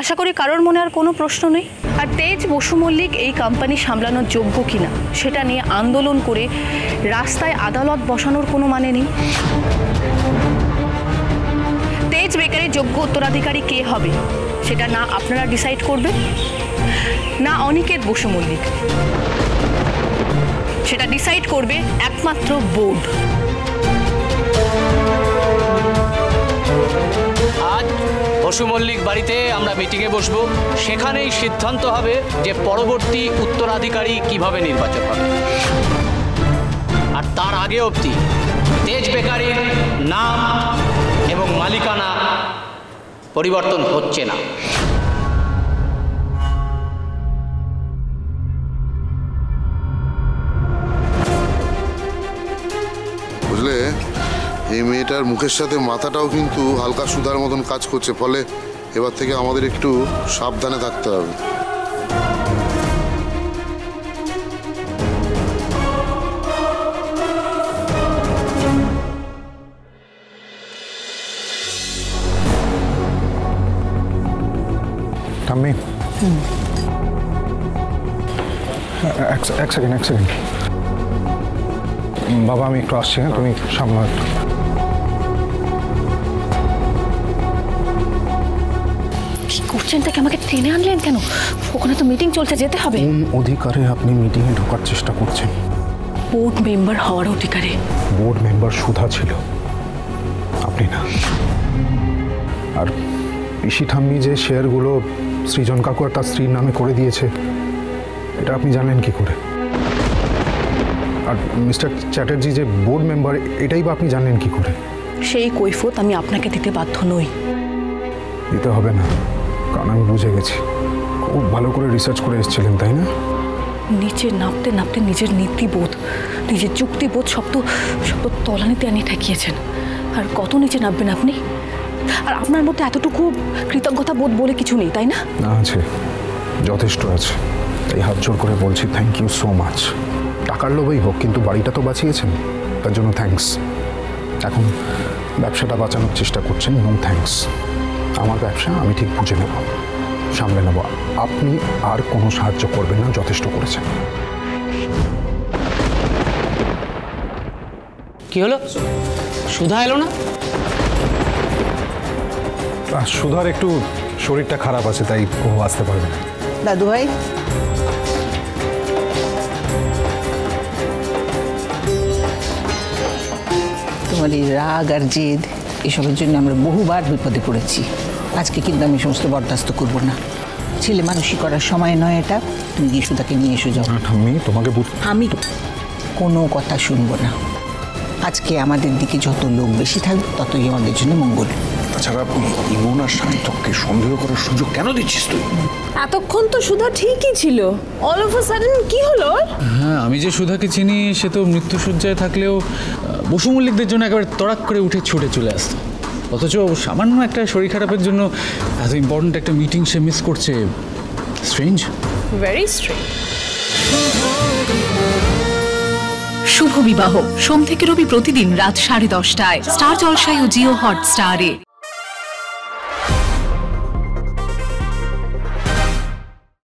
আশা করি কারোর মনে আর কোনো প্রশ্ন নেই। আর তেজ বসু মল্লিক এই কোম্পানি সামলানোর যোগ্য কিনা সেটা নিয়ে আন্দোলন করে রাস্তায় আদালত বসানোর কোনো মানে নেই। তেজ বেকারির যোগ্য উত্তরাধিকারী কে হবে সেটা না আপনারা ডিসাইড করবেন, না অনিকেত বসু মল্লিক, সেটা ডিসাইড করবে একমাত্র বোর্ড। আজ বসু মল্লিক বাড়িতে আমরা মিটিংয়ে বসবো, সেখানেই সিদ্ধান্ত হবে যে পরবর্তী উত্তরাধিকারী কিভাবে নির্বাচন হবে। আর তার আগে অবধি তেজ বেকারির নাম এবং মালিকানা পরিবর্তন হচ্ছে না। বুঝলে, এই মেয়েটার মুখের সাথে মাথাটাও কিন্তু হালকা সুধার মতন কাজ করছে, ফলে এবার থেকে আমাদের একটু সাবধানে থাকতে হবে। এক সেকেন্ড বাবা, আমি একটু আসছি। হ্যাঁ, তুমি সামনে। কি করছেন? তাকে আমাকে টেনে আনলেন কেন? ওখানে তো মিটিং চলছে, যেতে হবে। কোন অধিকারে আপনি মিটিংয়ে ঢোকার চেষ্টা করছেন? বোর্ড মেম্বার হওয়ার অধিকারে। বোর্ড মেম্বার সুধা ছিল, আপনি না। আর পিসি ঠাম্মি যে শেয়ারগুলো সৃজন কাকু আর তার স্ত্রীর নামে করে দিয়েছে, এটা আপনি জানলেন কি করে? আর মিস্টার চ্যাটার্জি যে বোর্ড মেম্বার, এটাই বা আপনি জানলেন কি করে? সেই কৈফিয়ত আমি আপনাকে দিতে বাধ্য নই। দিতে হবে না, কারণ আমি বুঝে গেছি। খুব ভালো করে রিসার্চ করে এসেছিলেন, তাই না? নিচে নামতে নামতে নিজের নীতিবোধ, নিজের যুক্তিবোধ সব তো তলানিতে আনি ঠেকিয়েছেন। আর কত নিচে নামবেন আপনি? আর আপনার মধ্যে এতটুকু কৃতজ্ঞতা বোধ বলে কিছু নেই, তাই না? আছে, যথেষ্ট আছে। তাই হাত জোর করে বলছি, থ্যাংক ইউ সো মাচ। টাকার লোভেই হোক, কিন্তু বাড়িটা তো বাঁচিয়েছেন, তার জন্য থ্যাঙ্কস। এখন ব্যবসাটা বাঁচানোর চেষ্টা করছেন, নো থ্যাঙ্কস। আমার ব্যবসা আমি ঠিক বুঝে নেব, সামলে নেব। আপনি আর কোনো সাহায্য করবেন না, যথেষ্ট করেছেন। কি হলো? সুধা এলো না? সুধার একটু শরীরটা খারাপ আছে, তাই ও আসতে পারবে না। দাদু ভাই, তোমার এই রাগ আর জেদ, এসবের জন্য আমরা বহুবার বিপদে পড়েছি। আজকে কিন্তু আমি সমস্ত বরদাস্ত করব না। ছেলে মানুষই করার সময় নয় এটা। তুমি গিয়ে সুধাকে নিয়ে এসো, যাও। আমি তোমাকে আমি কোনো কথা শুনবো না। আজকে আমাদের দিকে যত লোক বেশি থাকবে, ততই আমাদের জন্য মঙ্গল। তাছাড়া ইমন আর সার্থককে সন্দেহ করার সুযোগ কেন দিচ্ছিস তুই? এতক্ষণ তো সুধা ঠিকই ছিল, অল অফ আ সাডেন কি হলো? হ্যাঁ, আমি যে সুধাকে চিনি সে তো মৃত্যুশয্যায় থাকলেও বসু মল্লিকদের জন্য একেবারে তড়াক করে উঠে ছুটে চলে আসতো। অথচ সামান্য একটা শরীর খারাপের জন্য এত ইম্পর্ট্যান্ট একটা মিটিং সে মিস করছে। Strange, very strange. শুভ বিবাহ সোম থেকে রবি প্রতিদিন রাত 10:30টায় স্টার জলসায় ও জিও হটস্টারে।